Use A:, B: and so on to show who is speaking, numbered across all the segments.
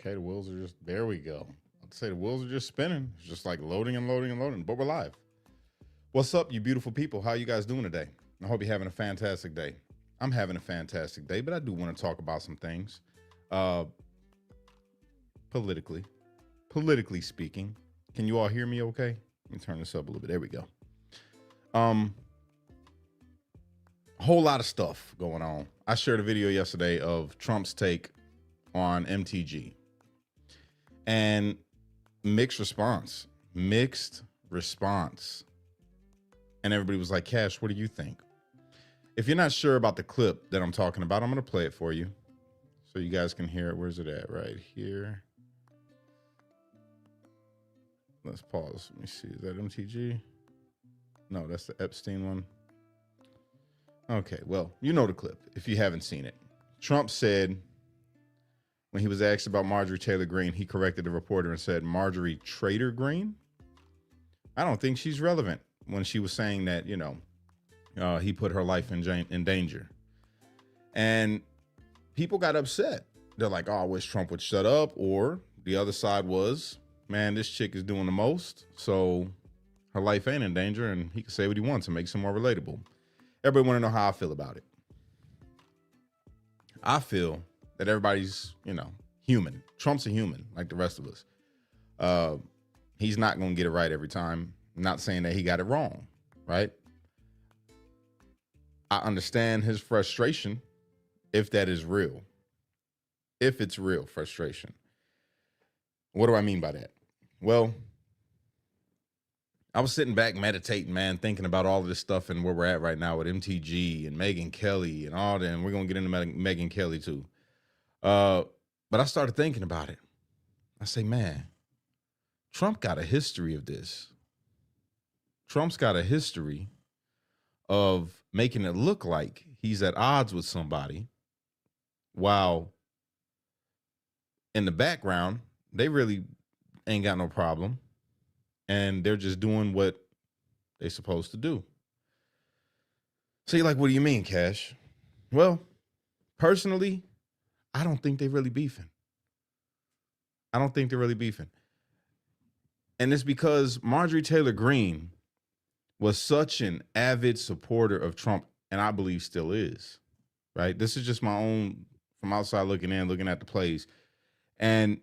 A: Okay, the wheels are just there. We go. I'd say the wheels are just spinning. It's just like loading and loading and loading. But we're live. What's up, you beautiful people? How you guys doing today? I hope you're having a fantastic day. I'm having a fantastic day, but I do want to talk about some things. Uh, politically, politically speaking, can you all hear me? Okay, let me turn this up a little bit. There we go. Um, a whole lot of stuff going on. I shared a video yesterday of Trump's take on MTG. And mixed response. And everybody was like, Cash, what do you think? If you're not sure about the clip that I'm talking about, I'm going to play it for you so you guys can hear it. Where's it at? Right here. Let's pause. Let me see. Is that MTG? No, that's the Epstein one. Okay, well, you know the clip if you haven't seen it. Trump said, when he was asked about Marjorie Taylor Greene, he corrected the reporter and said, Marjorie Trader Greene? I don't think she's relevant, when she was saying that, he put her life in danger. And people got upset. They're like, oh, I wish Trump would shut up. Or the other side was, man, this chick is doing the most, so her life ain't in danger, and he can say what he wants and makes it more relatable. Everybody want to know how I feel about it. I feel that everybody's, human. Trump's a human like the rest of us. He's not going to get it right every time. I'm not saying that he got it wrong, right? I understand his frustration if that is real. If it's real frustration. What do I mean by that? Well, I was sitting back meditating, man, thinking about all of this stuff and where we're at right now with MTG and Megyn Kelly and all that. And we're going to get into Megyn Kelly too. But I started thinking about it. I say, man, Trump got a history of this. Trump's got a history of making it look like he's at odds with somebody, while in the background, they really ain't got no problem. And they're just doing what they're supposed to do. So you're like, what do you mean, Cash? Well, personally, I don't think they're really beefing. And it's because Marjorie Taylor Greene was such an avid supporter of Trump, and I believe still is, right? This is just my own, from outside looking in, looking at the plays. And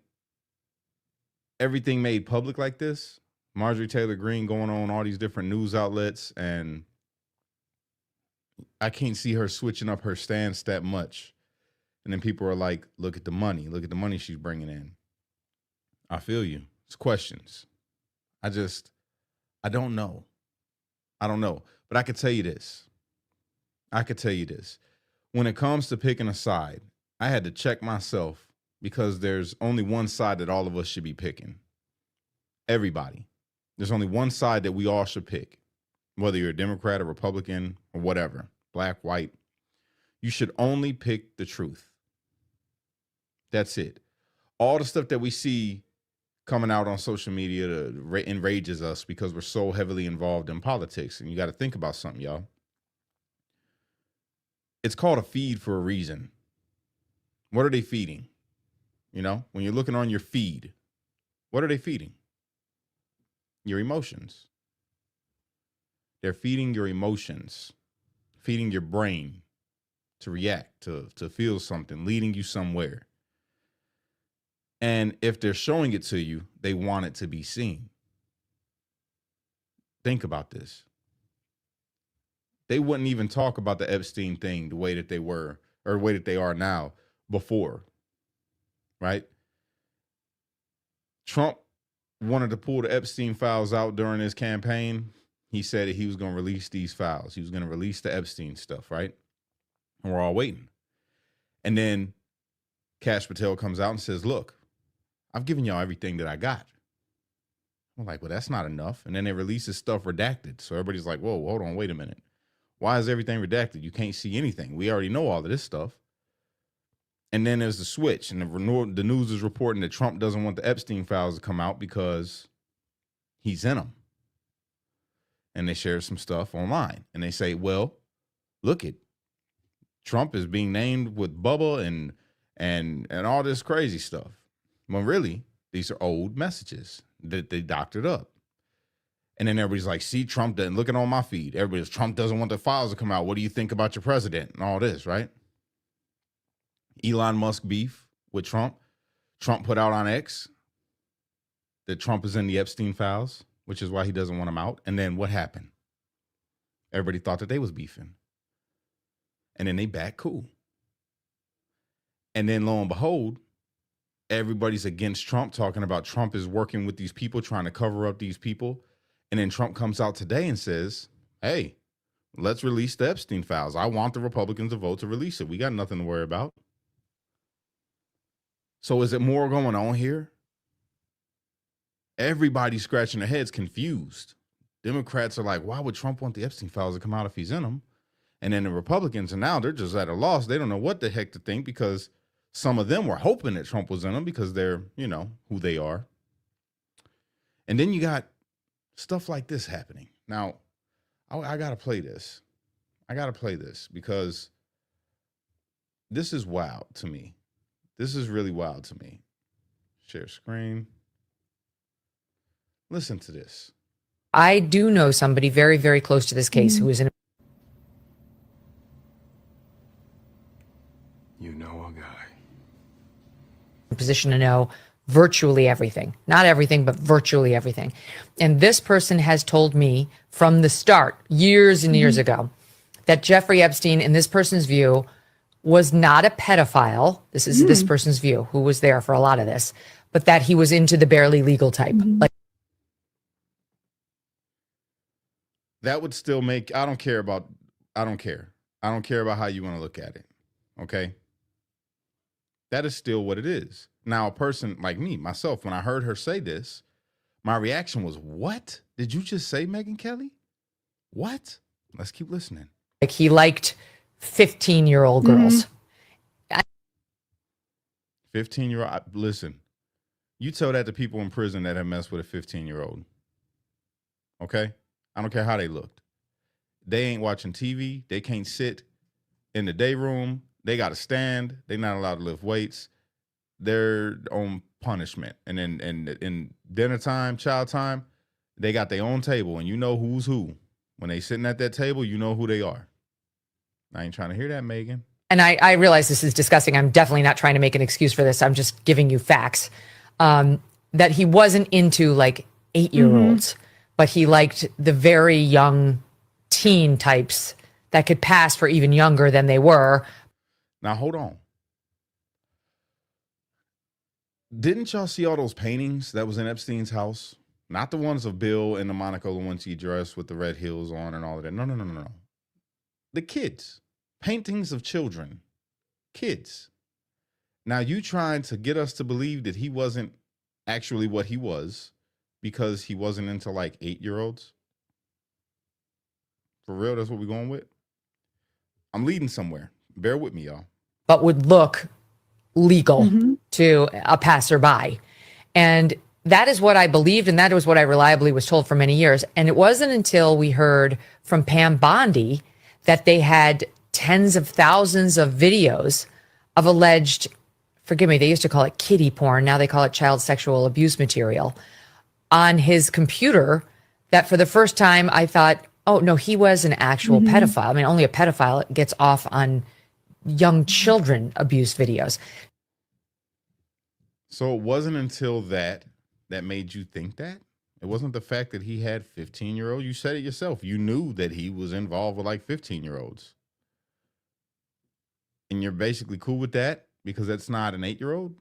A: everything made public like this, Marjorie Taylor Greene going on all these different news outlets, and I can't see her switching up her stance that much. And then people are like, look at the money she's bringing in. I feel you. It's questions. I don't know. But I could tell you this. When it comes to picking a side, I had to check myself, because there's only one side that all of us should be picking. Everybody. There's only one side that we all should pick, whether you're a Democrat or Republican or whatever, black, white. You should only pick the truth. That's it. All the stuff that we see coming out on social media enrages us because we're so heavily involved in politics. And you got to think about something, y'all. It's called a feed for a reason. What are they feeding? When you're looking on your feed, what are they feeding? Your emotions. They're feeding your emotions, feeding your brain to react, to feel something, leading you somewhere. And if they're showing it to you, they want it to be seen. Think about this. They wouldn't even talk about the Epstein thing the way that they were, or the way that they are now, before, right? Trump wanted to pull the Epstein files out during his campaign. He said that he was going to release these files. He was going to release the Epstein stuff, right? And we're all waiting. And then Kash Patel comes out and says, look, I've given y'all everything that I got. I'm like, well, that's not enough. And then they release this stuff redacted. So everybody's like, whoa, hold on, wait a minute. Why is everything redacted? You can't see anything. We already know all of this stuff. And then there's the switch. And the news is reporting that Trump doesn't want the Epstein files to come out because he's in them. And they share some stuff online. And they say, well, look it. Trump is being named with Bubba and all this crazy stuff. Well, really, these are old messages that they doctored up. And then everybody's like, see, Trump doesn't, looking on my feed. Everybody's, Trump doesn't want the files to come out. What do you think about your president and all this, right? Elon Musk beef with Trump. Trump put out on X that Trump is in the Epstein files, which is why he doesn't want him out. And then what happened? Everybody thought that they was beefing. And then they back cool. And then lo and behold, everybody's against Trump, talking about Trump is working with these people, trying to cover up these people. And then Trump comes out today and says, hey, let's release the Epstein files. I want the Republicans to vote to release it. We got nothing to worry about. So is it more going on here? Everybody's scratching their heads, confused. Democrats are like, why would Trump want the Epstein files to come out if he's in them? And then the Republicans, and now they're just at a loss. They don't know what the heck to think, because some of them were hoping that Trump was in them because they're, you know, who they are. And then you got stuff like this happening. Now, I got to play this. I got to play this because this is wild to me. This is really wild to me. Share screen. Listen to this.
B: I do know somebody very, very close to this case who is in a position to know virtually everything. Not everything, but virtually everything. And this person has told me from the start, years and years ago, that Jeffrey Epstein, in this person's view, was not a pedophile. This is this person's view, who was there for a lot of this, but that he was into the barely legal type. Like,
A: that would still make, I don't care about how you want to look at it. Okay. That is still what it is. Now, a person like me, myself, when I heard her say this, my reaction was, what did you just say, Megyn Kelly? What? Let's keep listening.
B: like he liked 15-year-old girls.
A: 15-year-old, listen, you tell that to people in prison that have messed with a 15-year-old. Okay? I don't care how they looked. They ain't watching TV. They can't sit in the day room. They got to stand. They're not allowed to lift weights. They're on punishment. And then in dinner time, child time, they got their own table, and you know who's who. When they sitting at that table, you know who they are. I ain't trying to hear that, Megyn.
B: And I realize this is disgusting. I'm definitely not trying to make an excuse for this. I'm just giving you facts. That he wasn't into like 8-year-olds, but he liked the very young teen types that could pass for even younger than they were.
A: Now, hold on. Didn't y'all see all those paintings that was in Epstein's house? Not the ones of Bill and the Monica Lewinsky dress with the red heels on and all of that. No. The kids. Paintings of children. Kids. Now, you trying to get us to believe that he wasn't actually what he was because he wasn't into like 8-year-olds? For real, that's what we're going with? I'm leading somewhere. Bear with me, y'all.
B: But would look legal to a passerby. And that is what I believed, and that was what I reliably was told for many years. And it wasn't until we heard from Pam Bondi that they had tens of thousands of videos of alleged, forgive me, they used to call it kiddie porn, now they call it child sexual abuse material, on his computer, that for the first time I thought, oh, no, he was an actual pedophile. I mean, only a pedophile gets off on young children abuse videos.
A: So it wasn't until that made you think that? It wasn't the fact that he had 15-year-olds? You said it yourself. You knew that he was involved with like 15-year-olds. And you're basically cool with that because that's not an 8-year-old?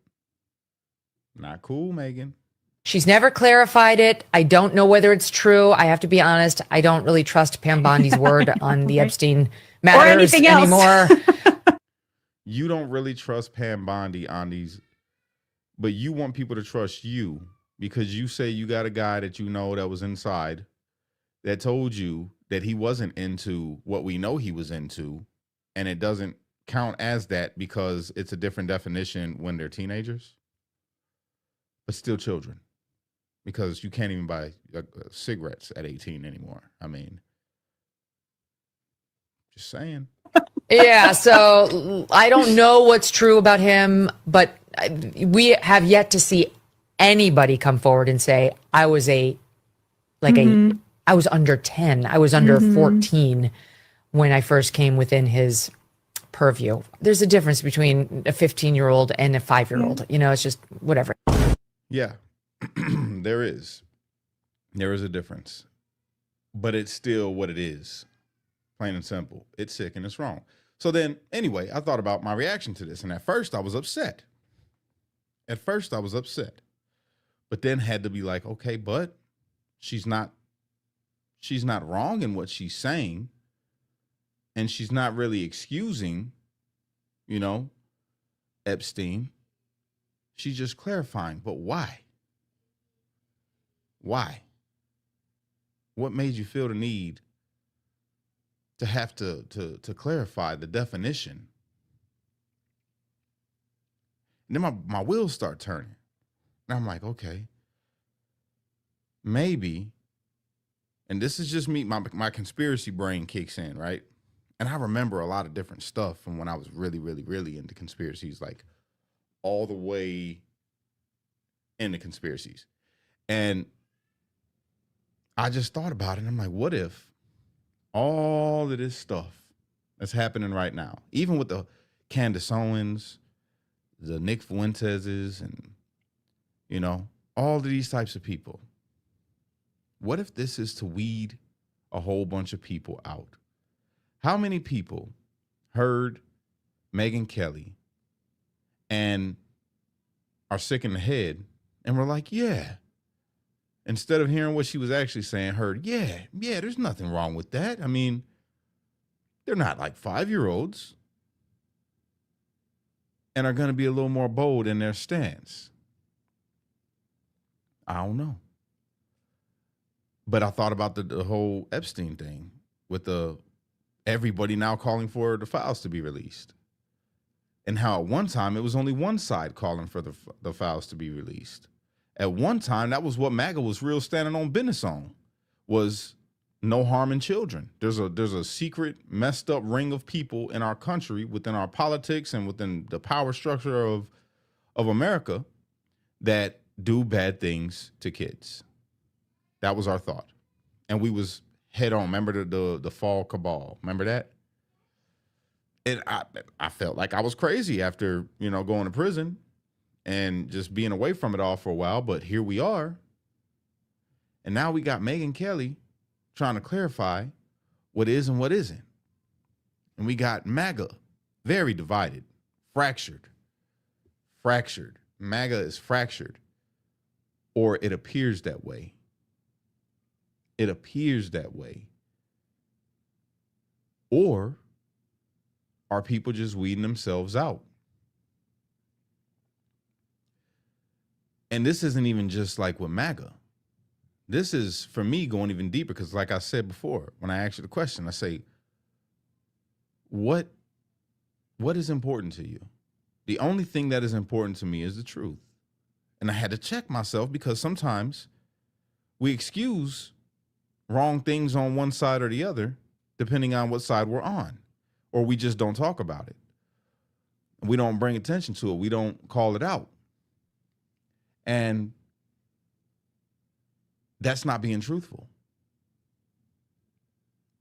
A: Not cool, Megyn.
B: She's never clarified it. I don't know whether it's true. I have to be honest. I don't really trust Pam Bondi's word on the Epstein matters
C: or anything else
B: anymore.
A: You don't really trust Pam Bondi on these, but you want people to trust you because you say you got a guy that you know that was inside that told you that he wasn't into what we know he was into, and it doesn't count as that because it's a different definition when they're teenagers, but still children. Because you can't even buy cigarettes at 18 anymore. I mean, just saying.
B: Yeah, so I don't know what's true about him, but we have yet to see anybody come forward and say, I was I was under 10, I was under 14 when I first came within his purview. There's a difference between a 15-year-old and a 5-year-old. You know, it's just whatever.
A: Yeah, there is. There is a difference. But it's still what it is. Plain and simple. It's sick and it's wrong. So then, anyway, I thought about my reaction to this. And at first, I was upset. But then had to be like, okay, but she's not wrong in what she's saying. And she's not really excusing, Epstein. She's just clarifying. But why? Why? What made you feel the need to have to clarify the definition? And then my wheels start turning. And I'm like, okay, maybe, and this is just me, my conspiracy brain kicks in, right? And I remember a lot of different stuff from when I was really, really, really into conspiracies, like all the way into conspiracies. And I just thought about it. And I'm like, what if all of this stuff that's happening right now, even with the Candace Owens, the Nick Fuenteses, and, all of these types of people, what if this is to weed a whole bunch of people out? How many people heard Megyn Kelly and are sick in the head and were like, yeah, instead of hearing what she was actually saying, heard, yeah, there's nothing wrong with that. I mean, they're not like 5-year-olds, and are going to be a little more bold in their stance. I don't know. But I thought about the whole Epstein thing with everybody now calling for the files to be released. And how at one time it was only one side calling for the files to be released. At one time, that was what MAGA was real standing on business on, was no harming children. There's a secret, messed up ring of people in our country, within our politics and within the power structure of America, that do bad things to kids. That was our thought. And we was head on. Remember the fall cabal? Remember that? And I felt like I was crazy after, going to prison and just being away from it all for a while. But here we are. And now we got Megyn Kelly trying to clarify what is and what isn't. And we got MAGA very divided, fractured. MAGA is fractured, or it appears that way. Or are people just weeding themselves out? And this isn't even just like with MAGA. This is, for me, going even deeper, because like I said before, when I asked you the question, I say, what is important to you? The only thing that is important to me is the truth. And I had to check myself, because sometimes we excuse wrong things on one side or the other, depending on what side we're on, or we just don't talk about it. We don't bring attention to it. We don't call it out. And that's not being truthful.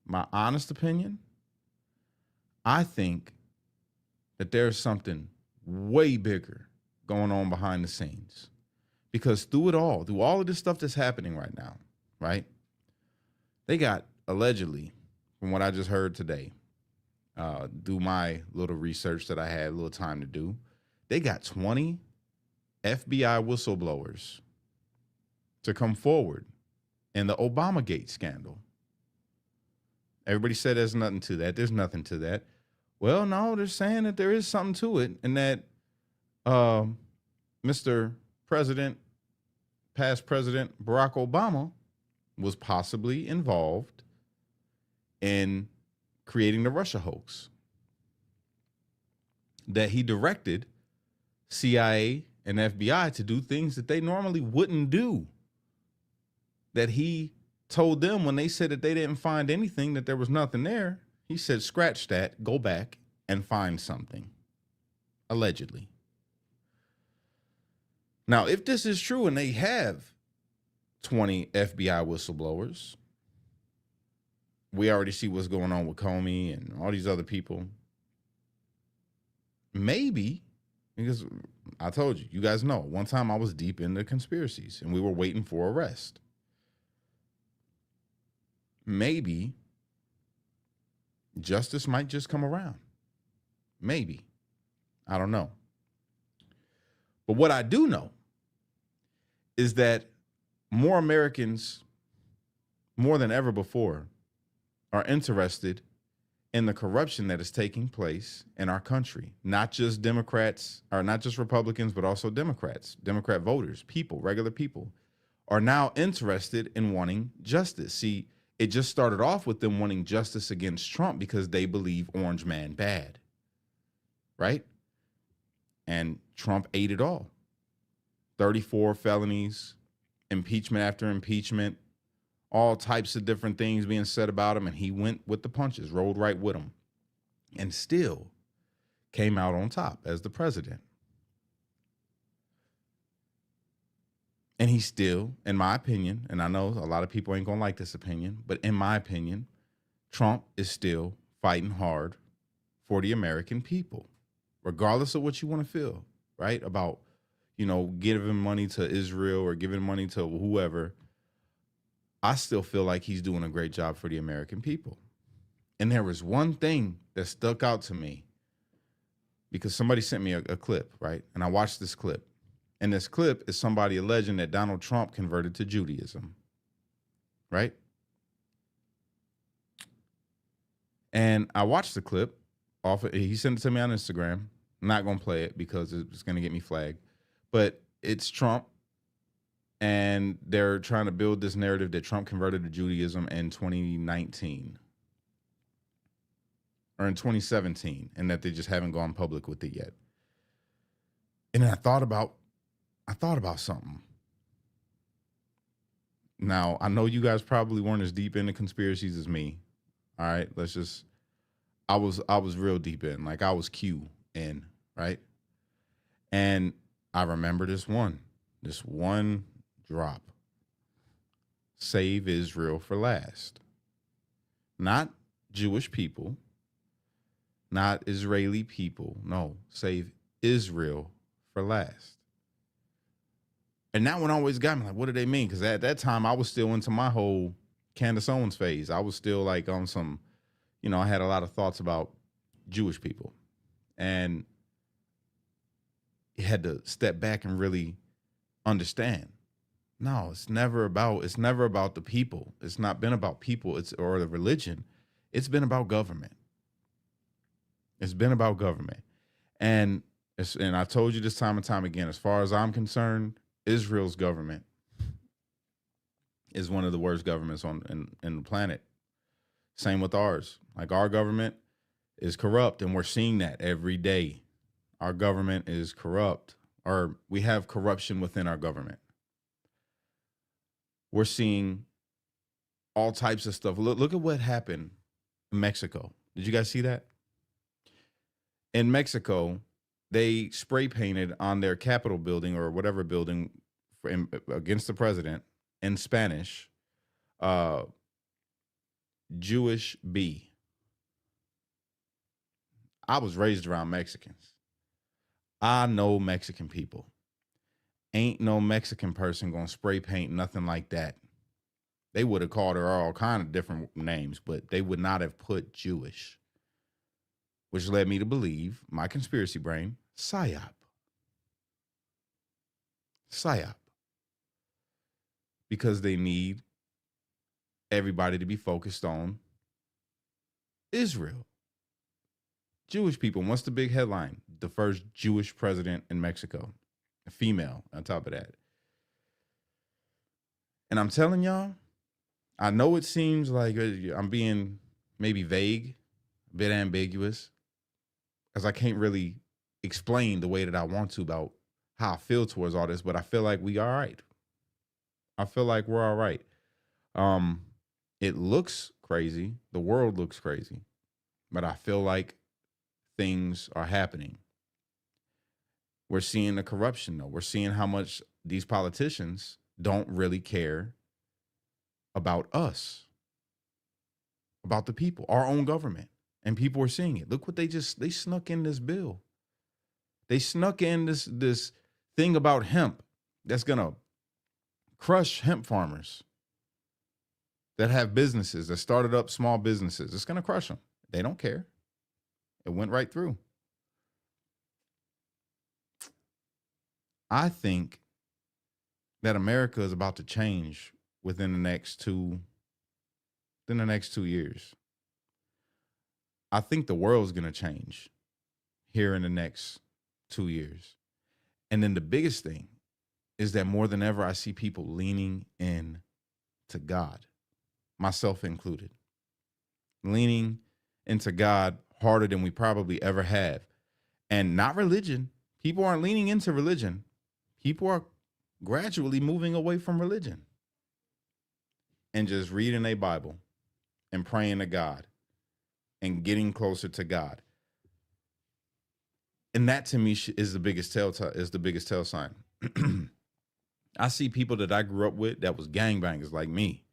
A: My honest opinion, I think that there's something way bigger going on behind the scenes. Because through all of this stuff that's happening right now, right? They got, allegedly, from what I just heard today, do my little research that I had a little time to do, they got 20 FBI whistleblowers to come forward in the Obamagate scandal. Everybody said there's nothing to that. There's nothing to that. Well, no, they're saying that there is something to it, and that Mr. President, past President Barack Obama, was possibly involved in creating the Russia hoax. That he directed CIA and FBI to do things that they normally wouldn't do. That he told them, when they said that they didn't find anything, that there was nothing there, he said, scratch that, go back and find something. Allegedly. Now, if this is true and they have 20 FBI whistleblowers, we already see what's going on with Comey and all these other people. Maybe, because I told you, you guys know, one time I was deep into conspiracies and we were waiting for arrest. Maybe justice might just come around. Maybe. I don't know. But what I do know is that more Americans, more than ever before, are interested in the corruption that is taking place in our country. Not just Democrats, or not just Republicans, but also Democrats. Democrat voters, people, regular people, are now interested in wanting justice. See, it just started off with them wanting justice against Trump because they believe Orange Man bad, right? And Trump ate it all. 34 felonies, impeachment after impeachment, all types of different things being said about him, and he went with the punches, rolled right with them, and still came out on top as the president. And he still, in my opinion, and I know a lot of people ain't gonna like this opinion, but in my opinion, Trump is still fighting hard for the American people, regardless of what you want to feel, right? About, giving money to Israel or giving money to whoever. I still feel like he's doing a great job for the American people. And there was one thing that stuck out to me because somebody sent me a clip, right? And I watched this clip. And this clip is somebody alleging that Donald Trump converted to Judaism, right? And I watched the clip. He sent it to me on Instagram. I'm not going to play it because it's going to get me flagged. But it's Trump. And they're trying to build this narrative that Trump converted to Judaism in 2019 or in 2017, and that they just haven't gone public with it yet. And then I thought about something. Now, I know you guys probably weren't as deep into conspiracies as me. All right, I was real deep in, like I was Q in, right? And I remember this one drop. Save Israel for last. Not Jewish people, not Israeli people. No, save Israel for last. And that one always got me like, what do they mean? Because at that time, I was still into my whole Candace Owens phase. I was still like on some, I had a lot of thoughts about Jewish people. And you had to step back and really understand. No, it's never about the people. It's not been about people, or the religion. It's been about government. It's been about government. And I told you this time and time again, as far as I'm concerned, Israel's government is one of the worst governments in the planet. Same with ours. Like, our government is corrupt, and we're seeing that every day. Our government is corrupt, or we have corruption within our government. We're seeing all types of stuff. Look at what happened in Mexico. Did you guys see that? In Mexico, they spray painted on their Capitol building or whatever building against the president in Spanish, Jewish B. I was raised around Mexicans. I know Mexican people. Ain't no Mexican person gonna spray paint nothing like that. They would have called her all kind of different names, but they would not have put Jewish, which led me to believe, my conspiracy brain, PSYOP. PSYOP. Because they need everybody to be focused on Israel. Jewish people. And what's the big headline? The first Jewish president in Mexico. A female on top of that. And I'm telling y'all, I know it seems like I'm being maybe vague, a bit ambiguous, because I can't really explain the way that I want to about how I feel towards all this, but I feel like we all right. I feel like we're all right. It looks crazy. The world looks crazy, but I feel like things are happening. We're seeing the corruption, though. We're seeing how much these politicians don't really care about us, about the people, our own government. And people are seeing it. Look what they snuck in this bill. They snuck in this thing about hemp that's going to crush hemp farmers that have businesses, that started up small businesses. It's going to crush them. They don't care. It went right through. I think that America is about to change within the next 2 years. I think the world's going to change here in the next 2 years. And then the biggest thing is that more than ever, I see people leaning in to God, myself included, leaning into God harder than we probably ever have. And not religion. People aren't leaning into religion. People are gradually moving away from religion and just reading a Bible and praying to God and getting closer to God. And that to me is the biggest tell sign. I see people that I grew up with that was gangbangers like me.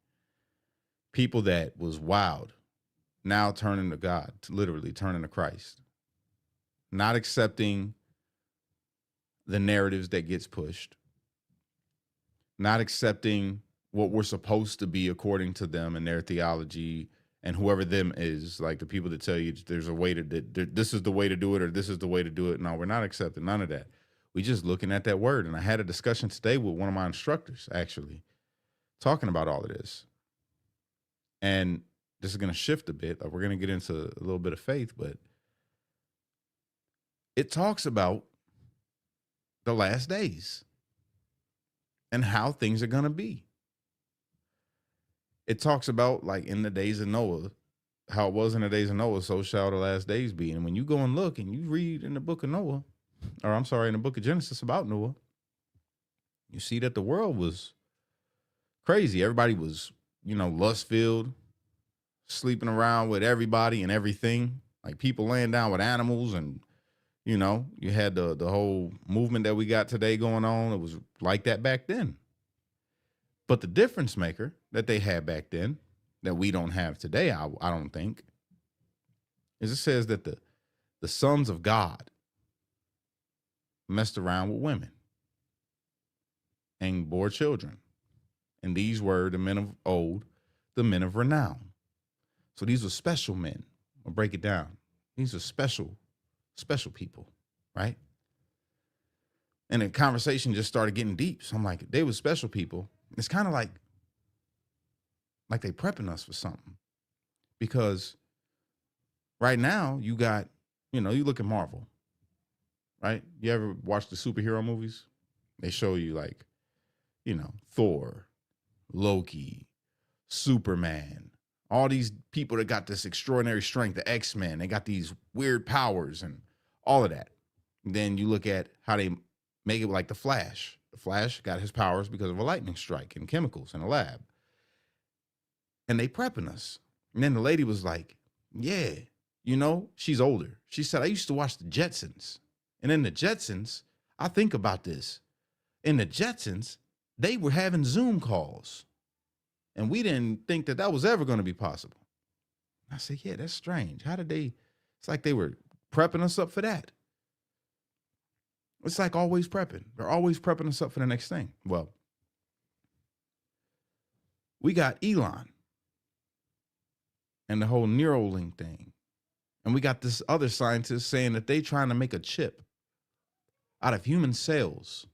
A: People that was wild, now turning to God, literally turning to Christ. Not accepting the narratives that gets pushed. Not accepting what we're supposed to be according to them and their theology and whoever them is, like the people that tell you there's a way to, this is the way to do it or this is the way to do it. No, we're not accepting none of that. We just looking at that word. And I had a discussion today with one of my instructors, actually, talking about all of this. And this is going to shift a bit. We're going to get into a little bit of faith, but it talks about the last days and how things are going to be. It talks about, like, in the days of Noah, how it was in the days of Noah, so shall the last days be. And when you go and look and you read in the book of Noah, or I'm sorry, in the book of Genesis about Noah, you see that the world was crazy. Everybody was, lust-filled, sleeping around with everybody and everything, like people laying down with animals. And, you had the whole movement that we got today going on. It was like that back then. But the difference maker that they had back then that we don't have today, I don't think, is it says that the sons of God messed around with women and bore children. And these were the men of old, the men of renown. So these were special men. I'll break it down. These are special people, right? And the conversation just started getting deep. So I'm like, they were special people. It's kind of like they prepping us for something. Because right now you got, you look at Marvel, right? You ever watch the superhero movies? They show you like, Thor, Loki, Superman, all these people that got this extraordinary strength, the X-Men, they got these weird powers and all of that. And then you look at how they make it like the Flash. The Flash got his powers because of a lightning strike and chemicals in a lab. And they prepping us. And then the lady was like, yeah, she's older. She said, I used to watch the Jetsons. And in the Jetsons, I think about this. In the Jetsons, they were having Zoom calls. And we didn't think that was ever going to be possible. I said, yeah, that's strange. How did it's like they were prepping us up for that. It's like always prepping. They're always prepping us up for the next thing. Well, we got Elon and the whole Neuralink thing. And we got this other scientist saying that they trying to make a chip out of human cells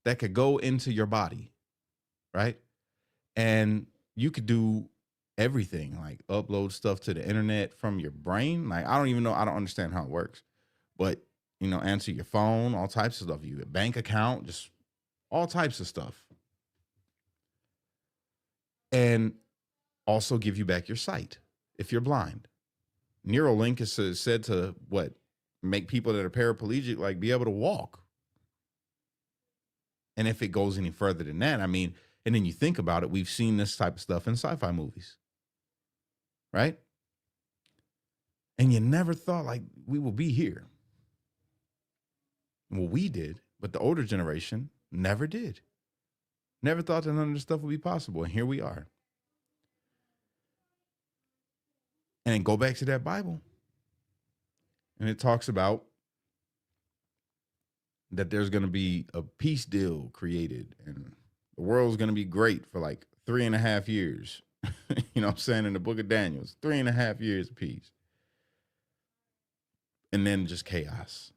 A: that could go into your body, right? And you could do everything, like upload stuff to the internet from your brain. Like, I don't even know. I don't understand how it works. But, answer your phone, all types of stuff. You a bank account, just all types of stuff. And also give you back your sight if you're blind. Neuralink is said to make people that are paraplegic like be able to walk. And if it goes any further than that, and then you think about it, we've seen this type of stuff in sci-fi movies, right? And you never thought like we will be here. Well, we did, but the older generation never did. Never thought that none of this stuff would be possible. And here we are. And then go back to that Bible. And it talks about that there's going to be a peace deal created and the world's going to be great for like 3.5 years. You know what I'm saying? In the book of Daniel, 3.5 years of peace. And then just chaos.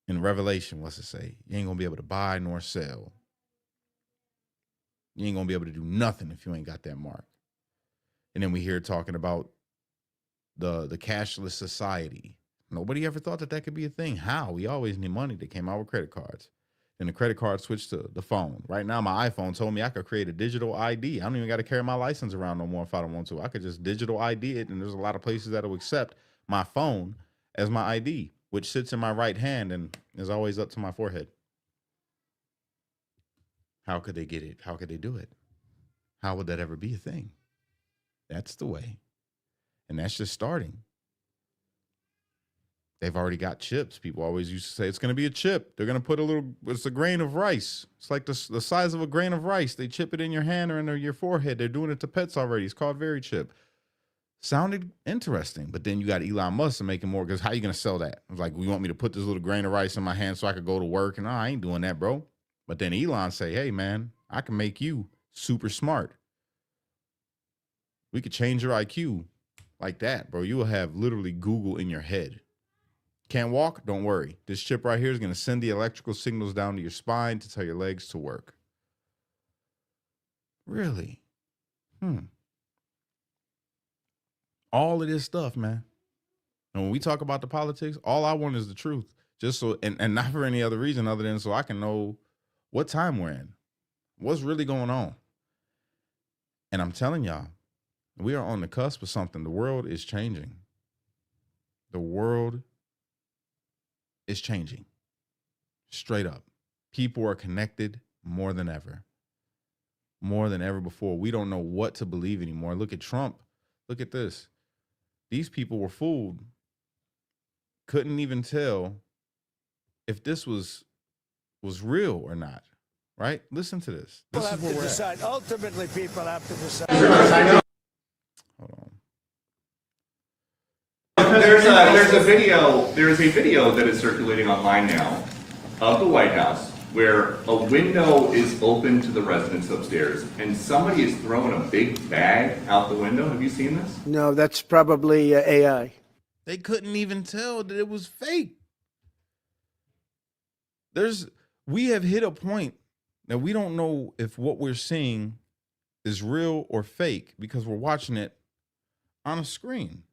A: In Revelation, what's it say? You ain't going to be able to buy nor sell. You ain't going to be able to do nothing if you ain't got that mark. And then we hear talking about the cashless society. Nobody ever thought that could be a thing. How? We always need money. They came out with credit cards. Then the credit card switched to the phone. Right now, my iPhone told me I could create a digital ID. I don't even got to carry my license around no more if I don't want to. I could just digital ID it, and there's a lot of places that will accept my phone as my ID, which sits in my right hand and is always up to my forehead. How could they get it? How could they do it? How would that ever be a thing? That's the way. And that's just starting. They've already got chips. People always used to say it's going to be a chip. They're going to put it's a grain of rice. It's like the size of a grain of rice. They chip it in your hand or in your forehead. They're doing it to pets already. It's called VeriChip. Sounded interesting, but then you got Elon Musk making more, because how you going to sell that? It's like, you want me to put this little grain of rice in my hand so I could go to work? And I ain't doing that, bro. But then Elon say, hey, man, I can make you super smart. We could change your IQ like that, bro. You will have literally Google in your head. Can't walk? Don't worry. This chip right here is going to send the electrical signals down to your spine to tell your legs to work. Really? All of this stuff, man. And when we talk about the politics, all I want is the truth. Just so, and not for any other reason other than so I can know what time we're in. What's really going on? And I'm telling y'all, we are on the cusp of something. The world is changing. The world is changing. Straight up. People are connected more than ever. More than ever before. We don't know what to believe anymore. Look at Trump. Look at this. These people were fooled. Couldn't even tell if this was real or not. Right? Listen to this. This is where we're at.
C: Ultimately, people have to decide.
A: Hold on.
D: There's a video that is circulating online now of the White House where a window is open to the residents upstairs and somebody is throwing a big bag out the window. Have you seen this?
C: No, that's probably AI.
A: They couldn't even tell that it was fake. We have hit a point that we don't know if what we're seeing is real or fake because we're watching it on a screen.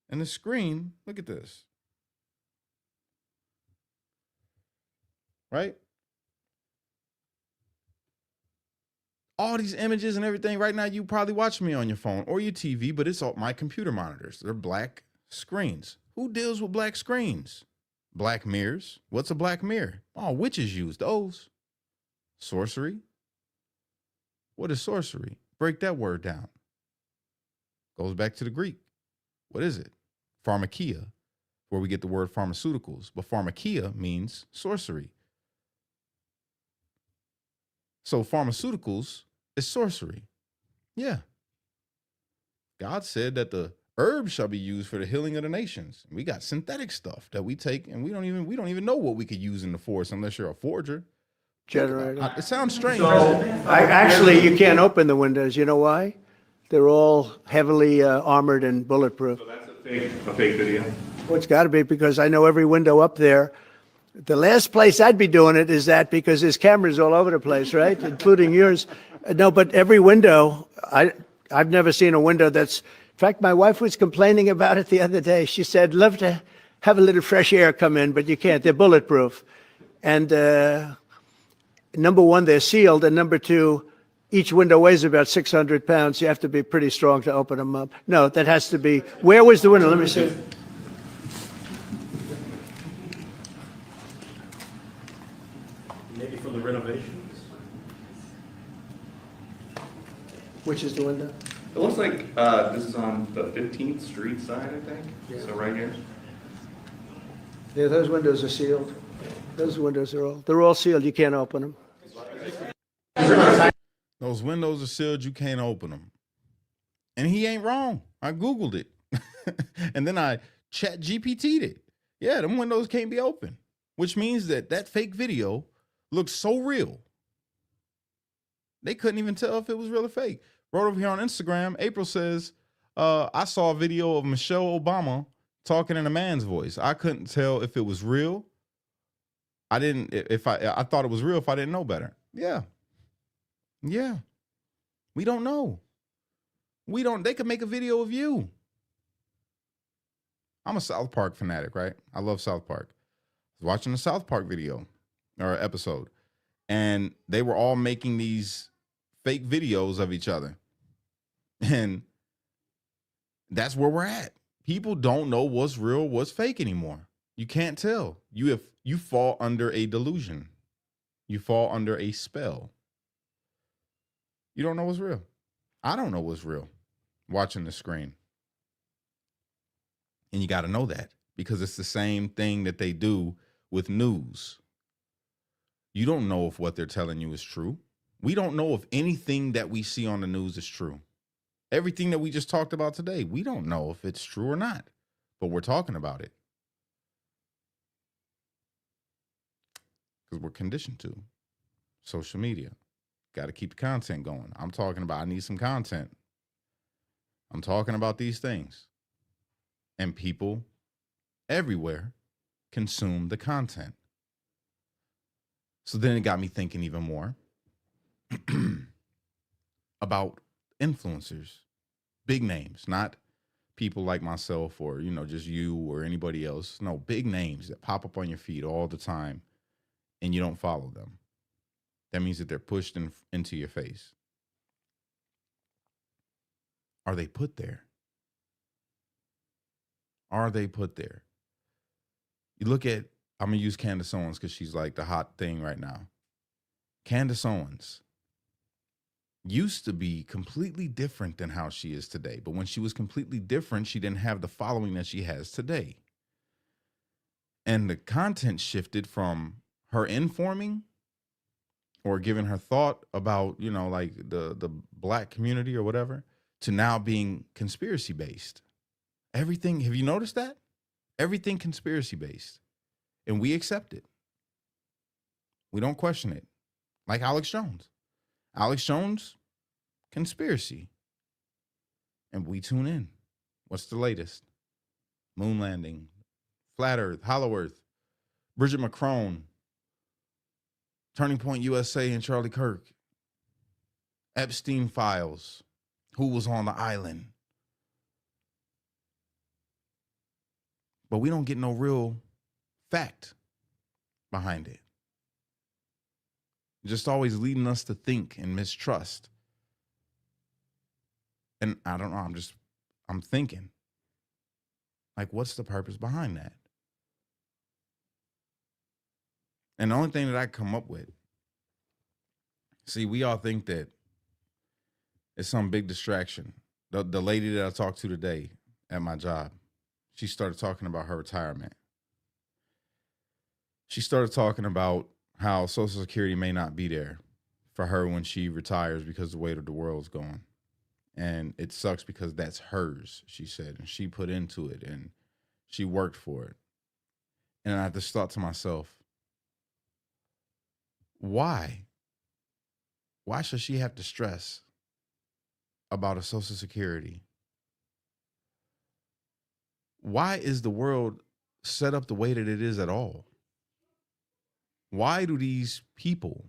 A: And the screen, look at this. Right? All these images and everything right now, you probably watch me on your phone or your TV, but it's all my computer monitors. They're black screens. Who deals with black screens? Black mirrors. What's a black mirror? Oh, witches use those. Sorcery. What is sorcery? Break that word down. Goes back to the Greek. What is it? Pharmakia, where we get the word pharmaceuticals. But pharmakia means sorcery. So pharmaceuticals is sorcery. Yeah. God said that the herbs shall be used for the healing of the nations. We got synthetic stuff that we take, and we don't even know what we could use in the forest unless you're a forger.
C: Generator.
A: It sounds strange.
C: Actually, you can't open the windows. You know why? They're all heavily armored and bulletproof.
D: So that's a fake video.
C: Well, it's got to be, because I know every window up there. The last place I'd be doing it is that, because there's cameras all over the place, right? Including yours. No, but every window, I've never seen a window that's, in fact, my wife was complaining about it the other day. She said, love to have a little fresh air come in, but you can't. They're bulletproof. And number one, they're sealed. And number two, each window weighs about 600 pounds. You have to be pretty strong to open them up. No, that has to be. Where was the window? Let me see.
E: Maybe for the renovations?
C: Which is the window?
D: It looks like this is on the 15th Street side, I think. So right here.
C: Yeah, those windows are sealed. Those windows they're all sealed. You can't open them.
A: Those windows are sealed. You can't open them. And he ain't wrong. I Googled it. And then I chat GPT'd it. Yeah, them windows can't be open, which means that that fake video looks so real. They couldn't even tell if it was real or fake. Wrote over here on Instagram, April says, I saw a video of Michelle Obama talking in a man's voice. I couldn't tell if it was real. I thought it was real if I didn't know better. Yeah. Yeah. We don't know. They could make a video of you. I'm a South Park fanatic, right? I love South Park. I was watching a South Park video or episode, and they were all making these fake videos of each other. And that's where we're at. People don't know what's real, what's fake anymore. You can't tell. You fall under a delusion. You fall under a spell. You don't know what's real. I don't know what's real watching the screen. And you got to know that, because it's the same thing that they do with news. You don't know if what they're telling you is true. We don't know if anything that we see on the news is true. Everything that we just talked about today, we don't know if it's true or not, but we're talking about it because we're conditioned to. Social media. Got to keep the content going. I'm talking about, I need some content. I'm talking about these things. And people everywhere consume the content. So then it got me thinking even more about influencers, big names, not people like myself or, just you or anybody else. No, big names that pop up on your feed all the time and you don't follow them. That means that they're pushed into your face. Are they put there? Are they put there? You look at, I'm going to use Candace Owens because she's like the hot thing right now. Candace Owens used to be completely different than how she is today. But when she was completely different, she didn't have the following that she has today. And the content shifted from her informing or giving her thought about, like the black community or whatever, to now being conspiracy based. Everything, have you noticed that? Everything conspiracy based. And we accept it. We don't question it. Like Alex Jones. Alex Jones, conspiracy. And we tune in. What's the latest? Moon landing, flat earth, hollow earth, Bridget McCrone, Turning Point USA and Charlie Kirk, Epstein files, who was on the island. But we don't get no real fact behind it. Just always leading us to think and mistrust. And I don't know, I'm thinking, like, what's the purpose behind that? And the only thing that I come up with, see, we all think that it's some big distraction. The lady that I talked to today at my job, she started talking about her retirement. She started talking about how Social Security may not be there for her when she retires because the weight of the world's gone. And it sucks because that's hers, she said. And she put into it and she worked for it. And I just thought to myself, why? Why should she have to stress about a Social Security? Why is the world set up the way that it is at all? Why do these people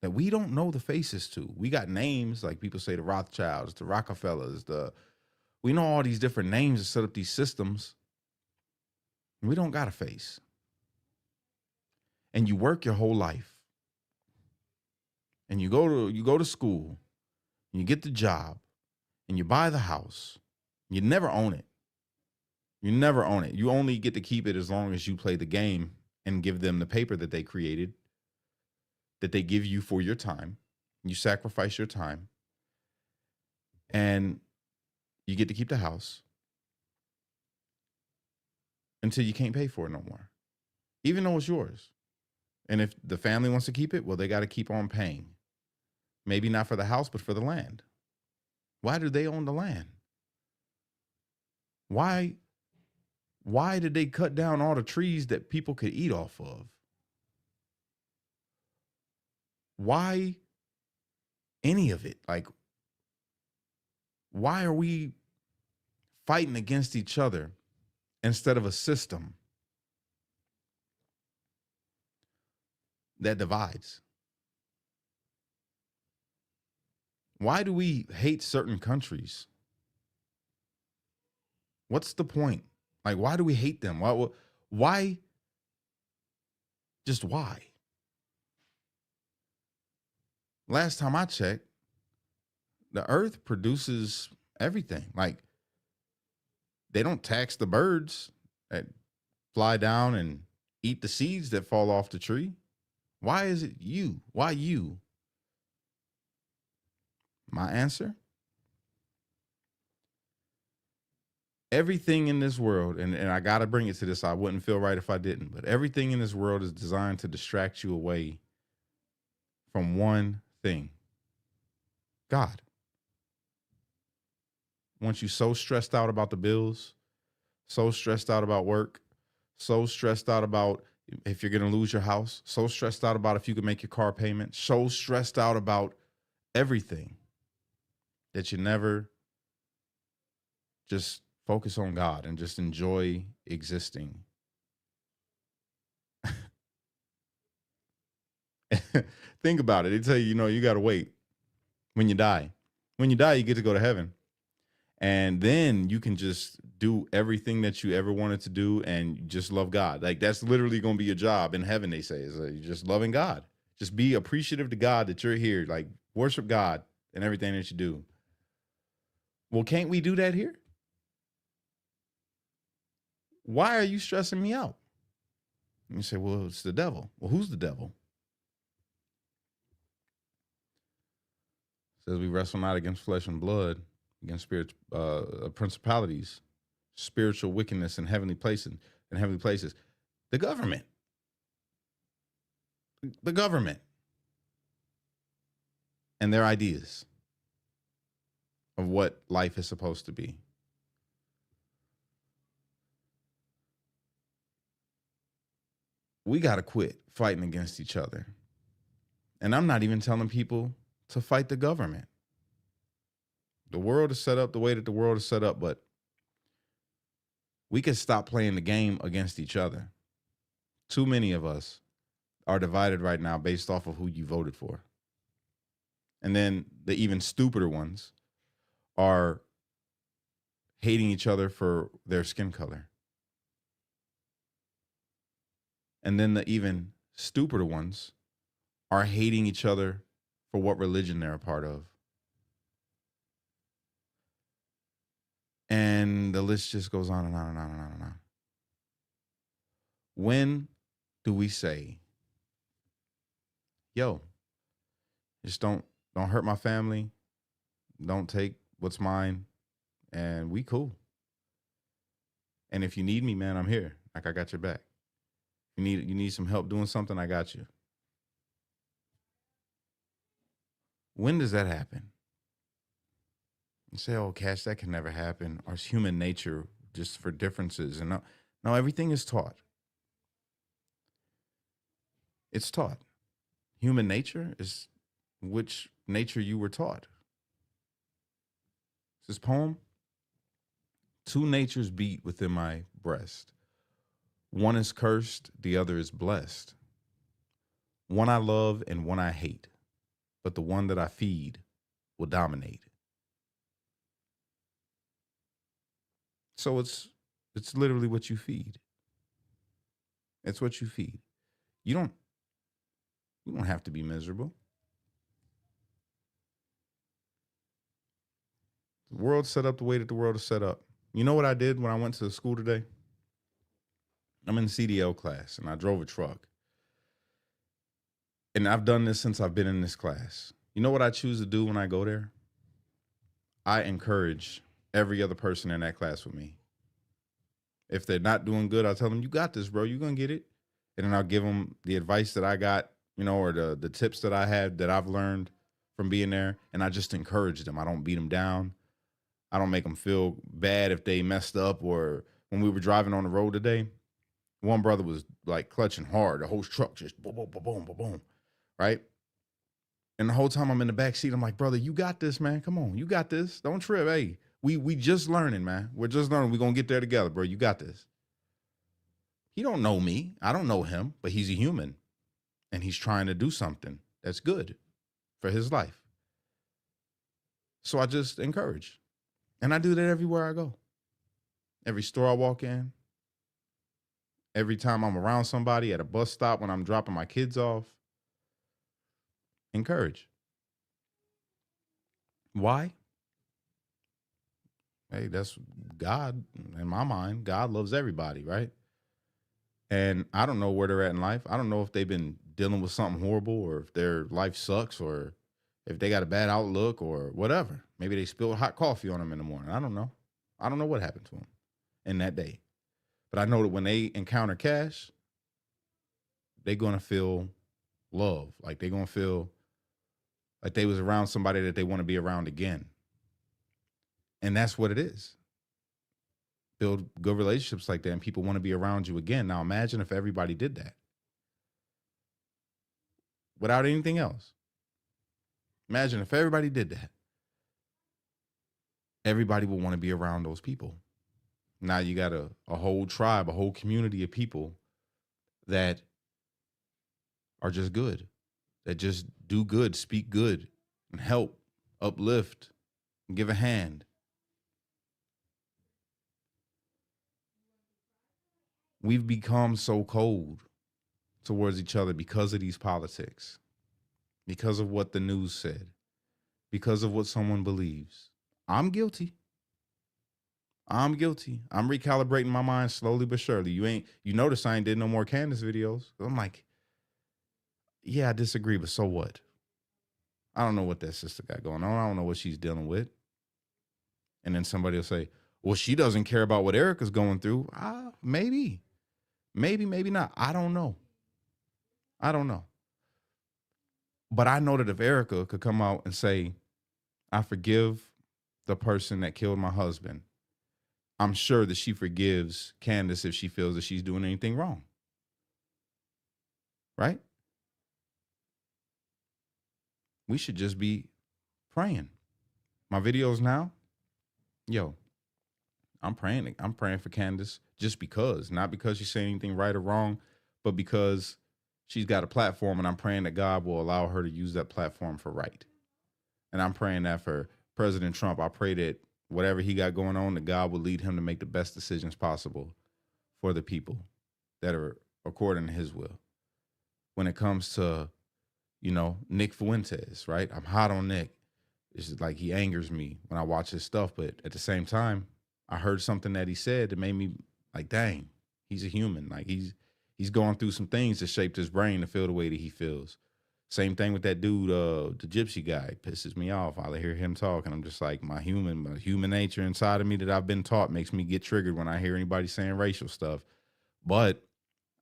A: that we don't know the faces to, we got names, like people say the Rothschilds, the Rockefellers, we know all these different names that set up these systems, and we don't got a face. And you work your whole life, and you go to school, and you get the job, and you buy the house. You never own it. You never own it. You only get to keep it as long as you play the game and give them the paper that they created, that they give you for your time. You sacrifice your time, and you get to keep the house until you can't pay for it no more. even though it's yours. And if the family wants to keep it, well, they got to keep on paying. Maybe not for the house, but for the land. Why do they own the land? Why did they cut down all the trees that people could eat off of? Why any of it? Like, why are we fighting against each other instead of a system that divides? Why do we hate certain countries? What's the point? Like, why do we hate them? Why? Just why? Last time I checked, the earth produces everything. Like, they don't tax the birds that fly down and eat the seeds that fall off the tree. Why is it you? Why you? My answer? Everything in this world, and I got to bring it to this, I wouldn't feel right if I didn't, but everything in this world is designed to distract you away from one thing: God. Once you so stressed out about the bills, so stressed out about work, so stressed out about if you're going to lose your house, so stressed out about if you can make your car payment, so stressed out about everything that you never just focus on God and just enjoy existing. Think about it. They tell you, you got to wait when you die. When you die, you get to go to heaven. And then you can just do everything that you ever wanted to do and just love God. Like, that's literally going to be your job in heaven, they say, is you're just loving God. Just be appreciative to God that you're here. Like, worship God in everything that you do. Well, can't we do that here? Why are you stressing me out? And you say, well, it's the devil. Well, who's the devil? It says we wrestle not against flesh and blood, against spirit, principalities, spiritual wickedness in heavenly places. The government. And their ideas of what life is supposed to be. We got to quit fighting against each other. And I'm not even telling people to fight the government. The world is set up the way that the world is set up, but we can stop playing the game against each other. Too many of us are divided right now based off of who you voted for. And then the even stupider ones are hating each other for their skin color. And then the even stupider ones are hating each other for what religion they're a part of. And the list just goes on and on and on and on and on. When do we say, yo, just don't hurt my family, don't take what's mine, and we cool. And if you need me, man, I'm here. Like, I got your back. You need some help doing something, I got you. When does that happen? You say, oh, Cash, that can never happen. Or it's human nature just for differences. And no, everything is taught. It's taught. Human nature is which nature you were taught. This poem: two natures beat within my breast. One is cursed, the other is blessed. One I love and one I hate, but the one that I feed will dominate. So it's literally what you feed. It's what you feed. You don't have to be miserable. The world's set up the way that the world is set up. You know what I did when I went to school today? I'm in CDL class and I drove a truck. And I've done this since I've been in this class. You know what I choose to do when I go there? I encourage every other person in that class with me. If they're not doing good, I'll tell them, you got this, bro. You're going to get it. and then I'll give them the advice that I got, or the tips that I had that I've learned from being there, and I just encourage them. I don't beat them down. I don't make them feel bad if they messed up. Or when we were driving on the road today, one brother was like clutching hard. The whole truck just boom, boom, boom, boom, boom, boom, right? And the whole time I'm in the back seat, I'm like, brother, you got this, man. Come on, you got this. Don't trip. Hey, we just learning, man. We're just learning. We're gonna get there together, bro. You got this. He don't know me. I don't know him, but he's a human, and he's trying to do something that's good for his life. So I just encourage. And I do that everywhere I go. Every store I walk in, every time I'm around somebody, at a bus stop, when I'm dropping my kids off, encourage. Why? Hey, that's God. In my mind, God loves everybody, right? And I don't know where they're at in life. I don't know if they've been dealing with something horrible, or if their life sucks, or if they got a bad outlook or whatever. Maybe they spilled hot coffee on them in the morning. I don't know. I don't know what happened to them in that day. But I know that when they encounter cash, they're going to feel love. Like they're going to feel like they was around somebody that they want to be around again. And that's what it is. Build good relationships like that, and people want to be around you again. Now imagine if everybody did that without anything else. Imagine if everybody did that. Everybody will want to be around those people. Now you got a whole tribe, a whole community of people that are just good, that just do good, speak good, and help, uplift, and give a hand. We've become so cold towards each other because of these politics, because of what the news said, because of what someone believes. I'm guilty. I'm recalibrating my mind slowly but surely. You notice I ain't did no more Candace videos. I'm like, yeah, I disagree, but so what? I don't know what that sister got going on. I don't know what she's dealing with. And then somebody will say, well, she doesn't care about what Erica's going through. Maybe not. I don't know. But I know that if Erica could come out and say, I forgive the person that killed my husband, I'm sure that she forgives Candace if she feels that she's doing anything wrong. Right? We should just be praying. My videos now, I'm praying. I'm praying for Candace just because, not because she's saying anything right or wrong, but because she's got a platform, and I'm praying that God will allow her to use that platform for right. And I'm praying that for President Trump. I pray that whatever he got going on, that God will lead him to make the best decisions possible for the people that are according to his will. When it comes to, Nick Fuentes, right? I'm hot on Nick. It's just like he angers me when I watch his stuff. But at the same time, I heard something that he said that made me like, dang, he's a human. Like he's going through some things that shaped his brain to feel the way that he feels. Same thing with that dude, the gypsy guy, pisses me off. I hear him talk, and I'm just like, my human nature inside of me that I've been taught makes me get triggered when I hear anybody saying racial stuff. But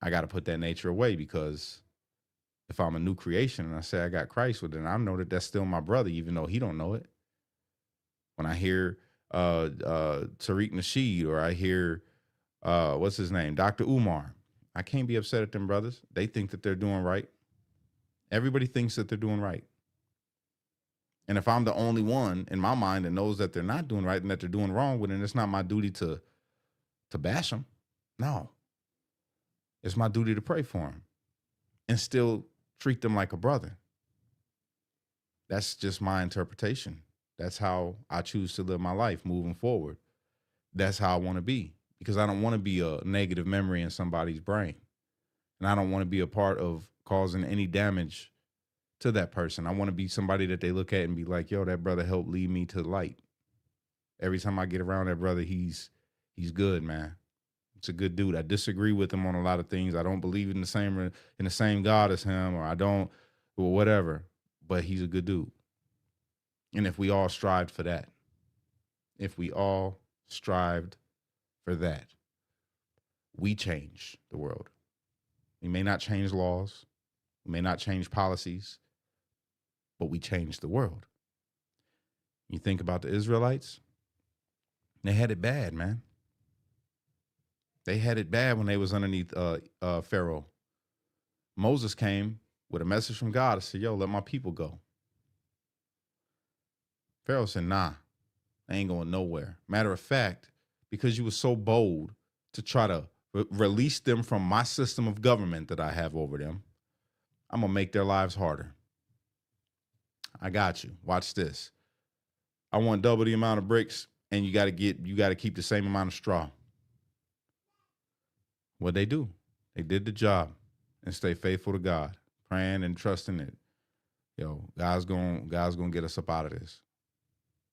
A: I got to put that nature away, because if I'm a new creation and I say I got Christ with it, I know that that's still my brother, even though he don't know it. When I hear Tariq Nasheed, or I hear, what's his name, Dr. Umar, I can't be upset at them brothers. They think that they're doing right. Everybody thinks that they're doing right. And if I'm the only one in my mind that knows that they're not doing right and that they're doing wrong, well, then it's not my duty to bash them. No. It's my duty to pray for them and still treat them like a brother. That's just my interpretation. That's how I choose to live my life moving forward. That's how I want to be, because I don't want to be a negative memory in somebody's brain. And I don't want to be a part of causing any damage to that person. I want to be somebody that they look at and be like, yo, that brother helped lead me to the light. Every time I get around that brother, he's good, man. It's a good dude. I disagree with him on a lot of things. I don't believe in the same God as him, or I don't, or whatever. But he's a good dude. And if we all strived for that, we change the world. We may not change laws. We may not change policies, but we change the world. You think about the Israelites, they had it bad, man. They had it bad when they was underneath Pharaoh. Moses came with a message from God and said, yo, let my people go. Pharaoh said, nah, I ain't going nowhere. Matter of fact, because you were so bold to try to release them from my system of government that I have over them, I'm going to make their lives harder. I got you. Watch this. I want double the amount of bricks, and you got to keep the same amount of straw. What'd they do? They did the job and stay faithful to God, praying and trusting it. Yo, God's gonna get us up out of this.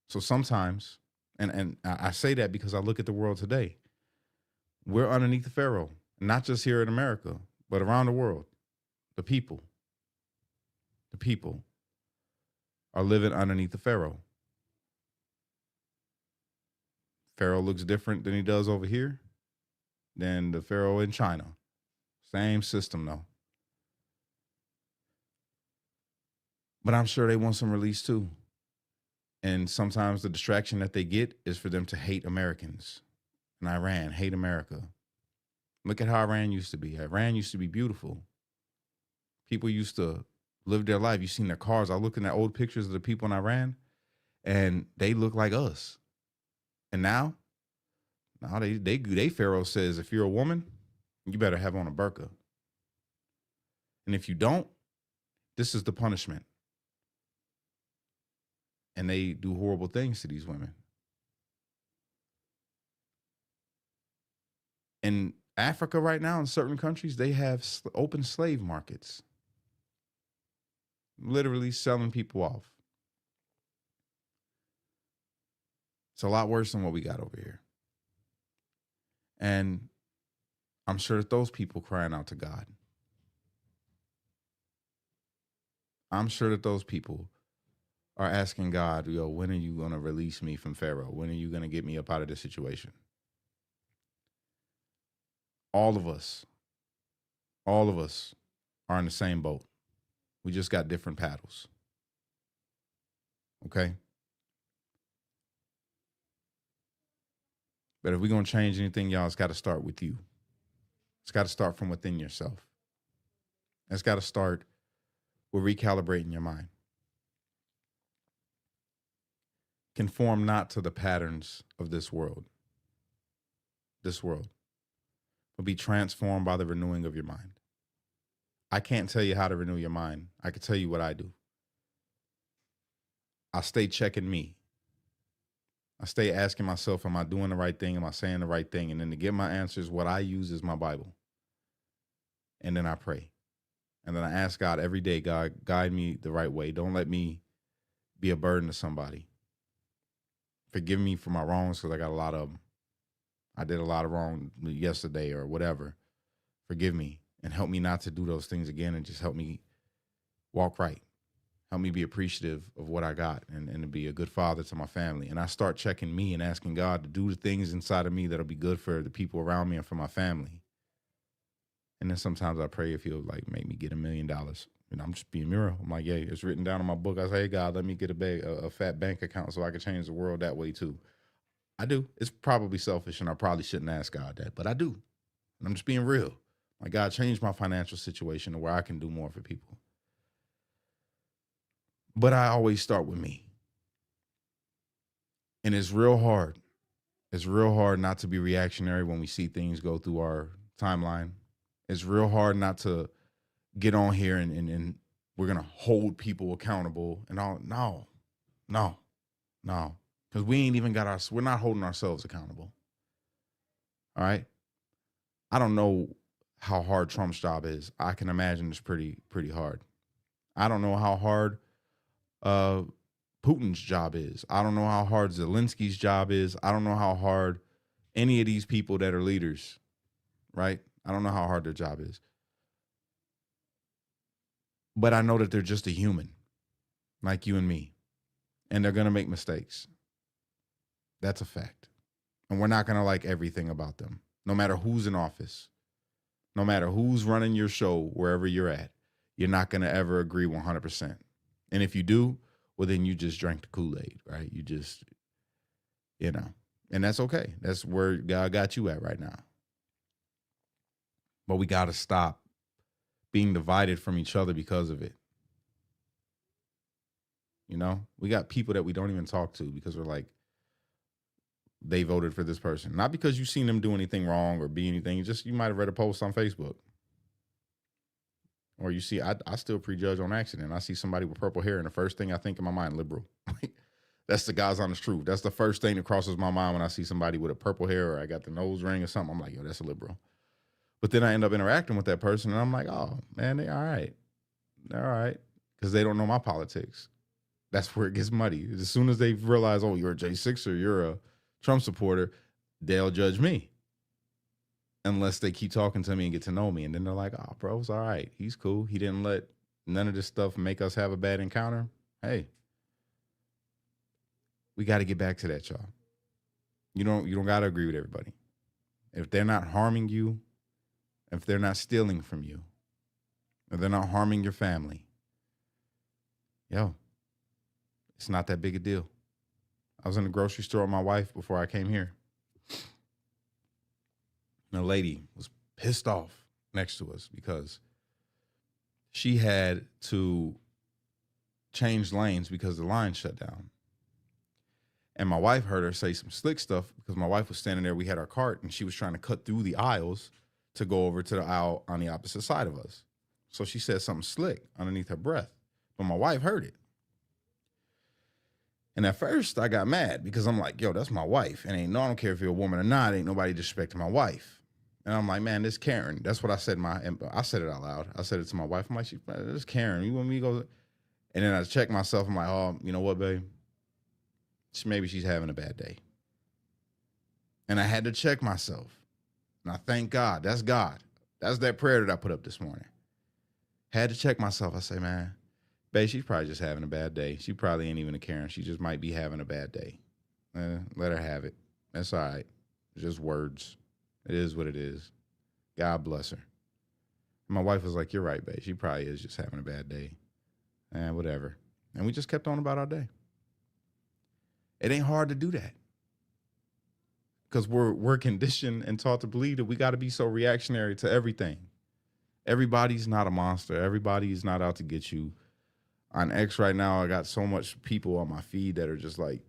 A: So sometimes, and I say that because I look at the world today. We're underneath the Pharaoh, not just here in America, but around the world. The people are living underneath the Pharaoh. Pharaoh looks different than he does over here than the Pharaoh in China. Same system, though. But I'm sure they want some release, too. And sometimes the distraction that they get is for them to hate Americans. And Iran, hate America. Look at how Iran used to be. Iran used to be beautiful. People used to live their life. You've seen their cars. I was looking at old pictures of the people in Iran, and they look like us. And now they Pharaoh says, if you're a woman, you better have on a burqa. And if you don't, this is the punishment. And they do horrible things to these women. In Africa right now, in certain countries, they have open slave markets. Literally selling people off. It's a lot worse than what we got over here. And I'm sure that those people crying out to God. I'm sure that those people are asking God, yo, when are you going to release me from Pharaoh? When are you going to get me up out of this situation? All of us are in the same boat. We just got different paddles. Okay? But if we're going to change anything, y'all, it's got to start with you. It's got to start from within yourself. It's got to start with recalibrating your mind. Conform not to the patterns of this world, but be transformed by the renewing of your mind. I can't tell you how to renew your mind. I can tell you what I do. I stay checking me. I stay asking myself, am I doing the right thing? Am I saying the right thing? And then to get my answers, what I use is my Bible. And then I pray. And then I ask God every day, God, guide me the right way. Don't let me be a burden to somebody. Forgive me for my wrongs, because I got a lot of them. I did a lot of wrong yesterday or whatever. Forgive me and help me not to do those things again, and just help me walk right. Help me be appreciative of what I got, and to be a good father to my family. And I start checking me and asking God to do the things inside of me that'll be good for the people around me and for my family. And then sometimes I pray if he'll like make me get $1 million. And I'm just being real. I'm like, yeah, it's written down in my book. I say, hey, God, let me get a fat bank account so I can change the world that way too. I do. It's probably selfish, and I probably shouldn't ask God that, but I do. And I'm just being real. My God, change my financial situation to where I can do more for people. But I always start with me. And it's real hard. It's real hard not to be reactionary when we see things go through our timeline. It's real hard not to get on here and we're going to hold people accountable and all. No. Because we ain't even we're not holding ourselves accountable. All right. I don't know how hard Trump's job is. I can imagine it's pretty hard. I don't know how hard Putin's job is. I don't know how hard Zelensky's job is. I don't know how hard any of these people that are leaders, right? I don't know how hard their job is. But I know that they're just a human, like you and me. And they're going to make mistakes. That's a fact. And we're not going to like everything about them, no matter who's in office. no matter who's running your show, wherever you're at, you're not going to ever agree 100%. And if you do, well, then you just drank the Kool-Aid, right? You just, and that's okay. That's where God got you at right now. But we got to stop being divided from each other because of it. We got people that we don't even talk to because we're like, they voted for this person. Not because you've seen them do anything wrong or be anything. Just you might have read a post on Facebook. Or you see, I still prejudge on accident. I see somebody with purple hair, and the first thing I think in my mind, liberal. That's the God's honest truth. That's the first thing that crosses my mind when I see somebody with a purple hair or I got the nose ring or something. I'm like, yo, that's a liberal. But then I end up interacting with that person, and I'm like, oh, man, they all right. They're all right. Because they don't know my politics. That's where it gets muddy. As soon as they realize, oh, you're a J6er, you're a Trump supporter, they'll judge me. Unless they keep talking to me and get to know me. And then they're like, oh, bro, it's all right. He's cool. He didn't let none of this stuff make us have a bad encounter. Hey, we got to get back to that, y'all. You don't got to agree with everybody. If they're not harming you, if they're not stealing from you, if they're not harming your family, it's not that big a deal. I was in the grocery store with my wife before I came here. And a lady was pissed off next to us because she had to change lanes because the line shut down. And my wife heard her say some slick stuff because my wife was standing there. We had our cart, and she was trying to cut through the aisles to go over to the aisle on the opposite side of us. So she said something slick underneath her breath, but my wife heard it. And at first I got mad because I'm like, yo, that's my wife. And I don't care if you're a woman or not, ain't nobody disrespecting my wife. And I'm like, man, this Karen. That's what I said. I said it out loud. I said it to my wife. I'm like, this Karen. You want me to go? And then I checked myself. I'm like, oh, you know what, babe? Maybe she's having a bad day. And I had to check myself. And I thank God. That's God. That's that prayer that I put up this morning. Had to check myself. I say, man, babe, she's probably just having a bad day. She probably ain't even a Karen. She just might be having a bad day. Let her have it. That's all right. It's just words. It is what it is. God bless her. And my wife was like, you're right, babe. She probably is just having a bad day. Whatever. And we just kept on about our day. It ain't hard to do that. Because we're conditioned and taught to believe that we got to be so reactionary to everything. Everybody's not a monster. Everybody's not out to get you. On X right now, I got so much people on my feed that are just like,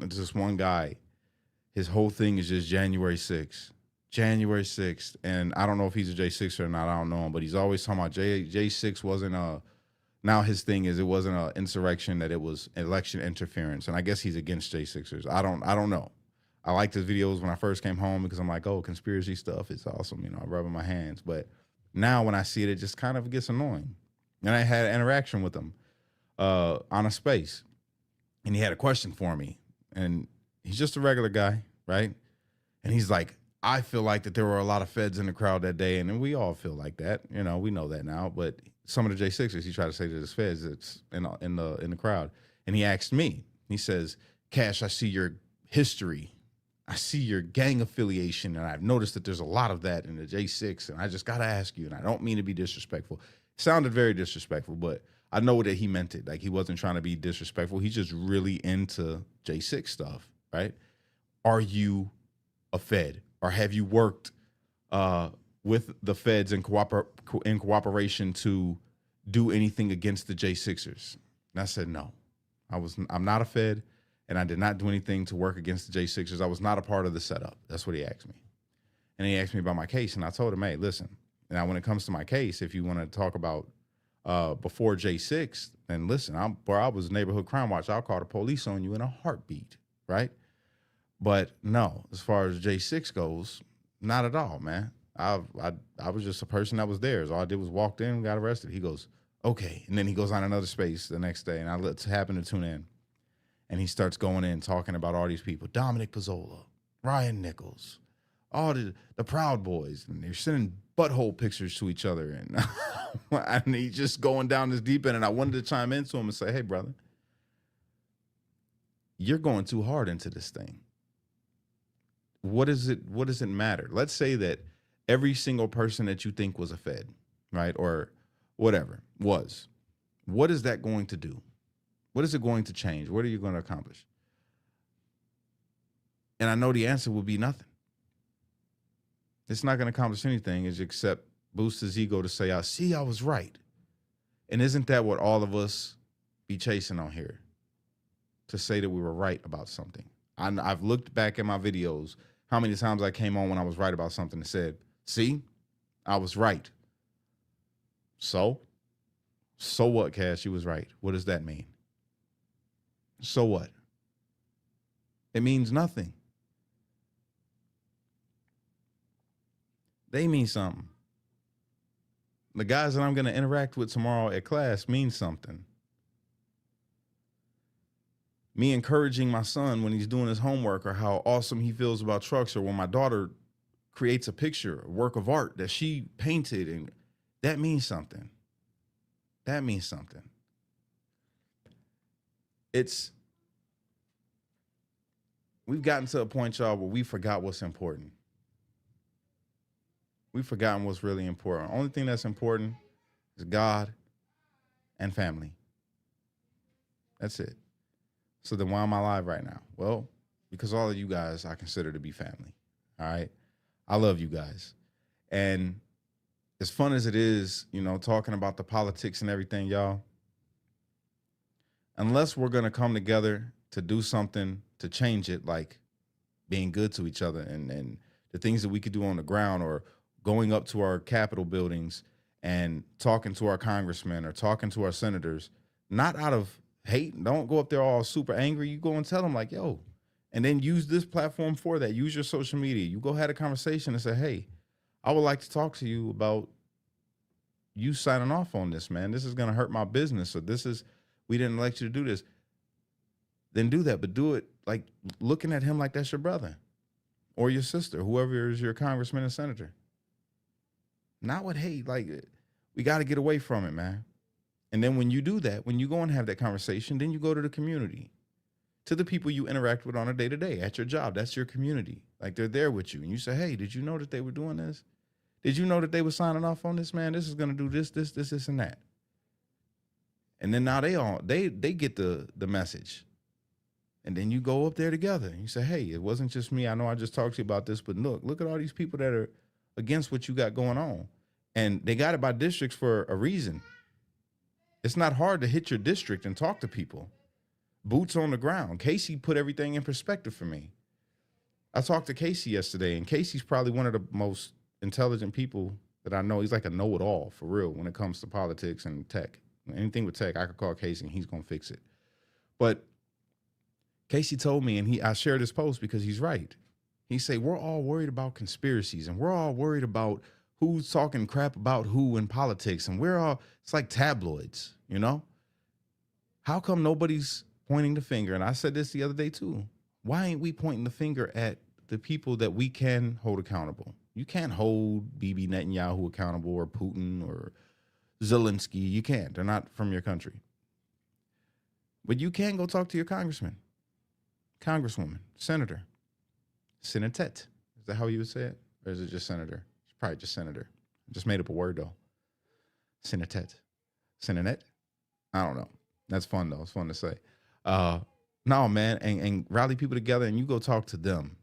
A: just one guy. His whole thing is just January 6th. January 6th. And I don't know if he's a J6 or not. I don't know him. But he's always talking about J6 wasn't a... Now his thing is it wasn't an insurrection, that it was election interference. And I guess he's against J6ers. I don't know. I liked his videos when I first came home because I'm like, oh, conspiracy stuff is awesome. I'm rubbing my hands. But now when I see it, it just kind of gets annoying. And I had an interaction with him on a space. And he had a question for me. And he's just a regular guy, right? And he's like, I feel like that there were a lot of feds in the crowd that day. And we all feel like that. We know that now. But some of the J6ers, he tried to say to his feds that's in the crowd. And he asked me, he says, Cash, I see your history. I see your gang affiliation. And I've noticed that there's a lot of that in the J6. And I just got to ask you, and I don't mean to be disrespectful. It sounded very disrespectful, but I know that he meant it. Like, he wasn't trying to be disrespectful. He's just really into J6 stuff, right? Are you a Fed? Or have you worked with the feds in cooperation to do anything against the J6ers? And I said, no, I'm not a Fed, and I did not do anything to work against the J6ers. I was not a part of the setup. That's what he asked me. And he asked me about my case, and I told him, hey, listen, now when it comes to my case, if you want to talk about before J6, then listen, I was neighborhood crime watch. I'll call the police on you in a heartbeat, right? But no, as far as J6 goes, not at all, man. I was just a person that was there. So all I did was walked in and got arrested. He goes, okay. And then he goes on another space the next day, and I happen to tune in. And he starts going in, talking about all these people. Dominic Pizzola, Ryan Nichols, all the Proud Boys. And they're sending butthole pictures to each other. And he's just going down this deep end. And I wanted to chime into him and say, hey, brother, you're going too hard into this thing. What does it matter? Let's say that every single person that you think was a Fed, right? Or whatever was. What is that going to do? What is it going to change? What are you going to accomplish? And I know the answer will be nothing. It's not going to accomplish anything except boost his ego to say, I was right. And isn't that what all of us be chasing on here? To say that we were right about something. I've looked back at my videos, how many times I came on when I was right about something and said, see, I was right. So what, Cash? You was right. What does that mean? So what? It means nothing. They mean something. The guys that I'm going to interact with tomorrow at class mean something. Me encouraging my son when he's doing his homework, or how awesome he feels about trucks, or when my daughter creates a picture, a work of art that she painted, and that means something. That means something. We've gotten to a point, y'all, where we forgot what's important. We've forgotten what's really important. Only thing that's important is God and family. That's it. So then why am I alive right now? Well, because all of you guys I consider to be family. All right. I love you guys. And as fun as it is, talking about the politics and everything, y'all, unless we're going to come together to do something to change it, like being good to each other and the things that we could do on the ground, or going up to our Capitol buildings and talking to our congressmen or talking to our senators, not out of hate. Don't go up there all super angry. You go and tell them like, yo, and then use this platform for that. Use your social media. You go have a conversation and say, hey, I would like to talk to you about you signing off on this, man. This is going to hurt my business. Or we didn't elect you to do this. Then do that, but do it like looking at him like that's your brother or your sister, whoever is your congressman and senator. Not with hate. Like, we got to get away from it, man. And then when you do that, when you go and have that conversation, then you go to the community, to the people you interact with on a day-to-day at your job. That's your community. Like, they're there with you. And you say, hey, did you know that they were doing this? Did you know that they were signing off on this, man? This is going to do this, and that. And then now they get the message. And then you go up there together and you say, hey, it wasn't just me. I know I just talked to you about this, but look at all these people that are against what you got going on. And they got it by districts for a reason. It's not hard to hit your district and talk to people. Boots on the ground. Casey put everything in perspective for me. I talked to Casey yesterday, and Casey's probably one of the most intelligent people that I know. He's like a know-it-all, for real, when it comes to politics and tech. Anything with tech, I could call Casey, and he's going to fix it. But Casey told me, and I shared this post because he's right. He said, we're all worried about conspiracies, and we're all worried about who's talking crap about who in politics, and it's like tabloids, How come nobody's pointing the finger? And I said this the other day too. Why ain't we pointing the finger at the people that we can hold accountable? You can't hold Bibi Netanyahu accountable, or Putin, or Zelensky. You can't. They're not from your country. But you can go talk to your congressman, congresswoman, senator, senatet. Is that how you would say it? Or is it just senator? It's probably just senator. I just made up a word, though. Senatet. Senanet? I don't know. That's fun, though. It's fun to say. No, man, and rally people together, and you go talk to them.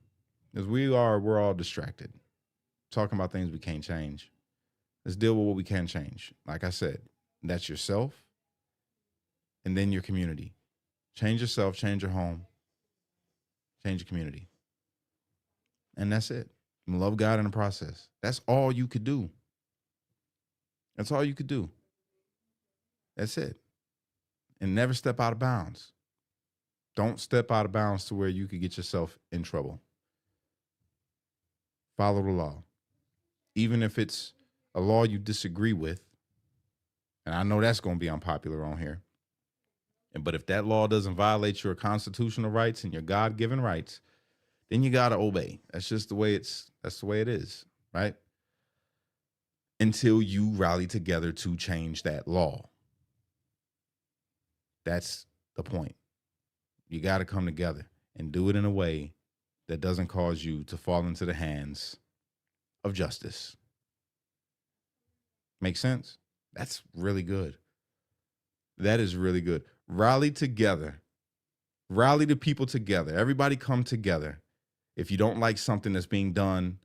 A: Because we're all distracted. Talking about things we can't change. Let's deal with what we can change. Like I said, that's yourself, and then your community. Change yourself, change your home, change your community. And that's it. And love God in the process. That's all you could do. That's all you could do. That's it. And never step out of bounds. Don't step out of bounds to where you could get yourself in trouble. Follow the law. Even if it's a law you disagree with, and I know that's going to be unpopular on here, but if that law doesn't violate your constitutional rights and your God-given rights, then you got to obey. That's just the way that's the way it is, right? Until you rally together to change that law. That's the point. You got to come together and do it in a way that doesn't cause you to fall into the hands of justice. Make sense? That's really good. That is really good. Rally together. Rally the people together. Everybody come together. If you don't like something that's being done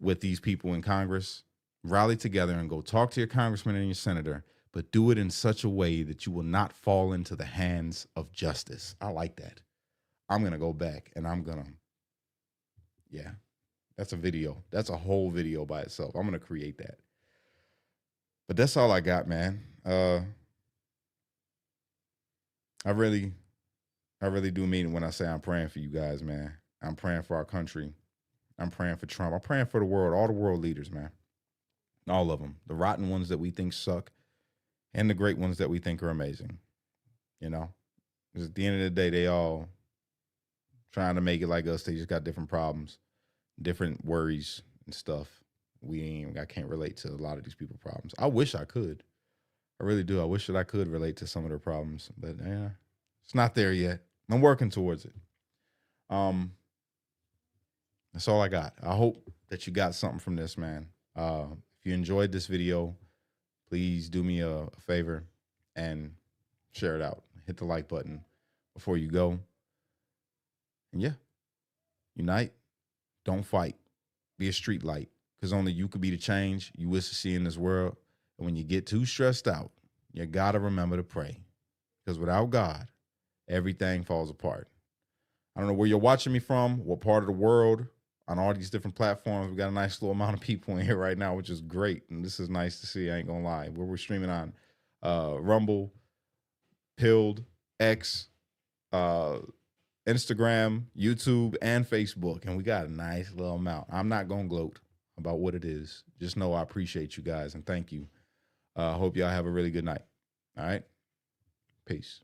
A: with these people in Congress, rally together and go talk to your congressman and your senator, but do it in such a way that you will not fall into the hands of justice. I like that. I'm going to go back and yeah, that's a video. That's a whole video by itself. I'm going to create that. But that's all I got, man. I really do mean it when I say I'm praying for you guys, man. I'm praying for our country. I'm praying for Trump. I'm praying for the world, all the world leaders, man. All of them. The rotten ones that we think suck and the great ones that we think are amazing. You know? Because at the end of the day, they all trying to make it like us. They just got different problems, different worries and stuff. I can't relate to a lot of these people's problems. I wish I could. I really do. I wish that I could relate to some of their problems, but yeah, it's not there yet. I'm working towards it. That's all I got. I hope that you got something from this, man. If you enjoyed this video, please do me a favor and share it out. Hit the like button before you go. And yeah, unite. Don't fight. Be a street light, because only you could be the change you wish to see in this world. And when you get too stressed out, you got to remember to pray, because without God, everything falls apart. I don't know where you're watching me from, what part of the world, on all these different platforms. We got a nice little amount of people in here right now, which is great. And this is nice to see. I ain't going to lie. We're streaming on Rumble, Pilled, X, Instagram, YouTube, and Facebook. And we got a nice little amount. I'm not going to gloat about what it is. Just know I appreciate you guys and thank you. Hope y'all have a really good night. All right. Peace.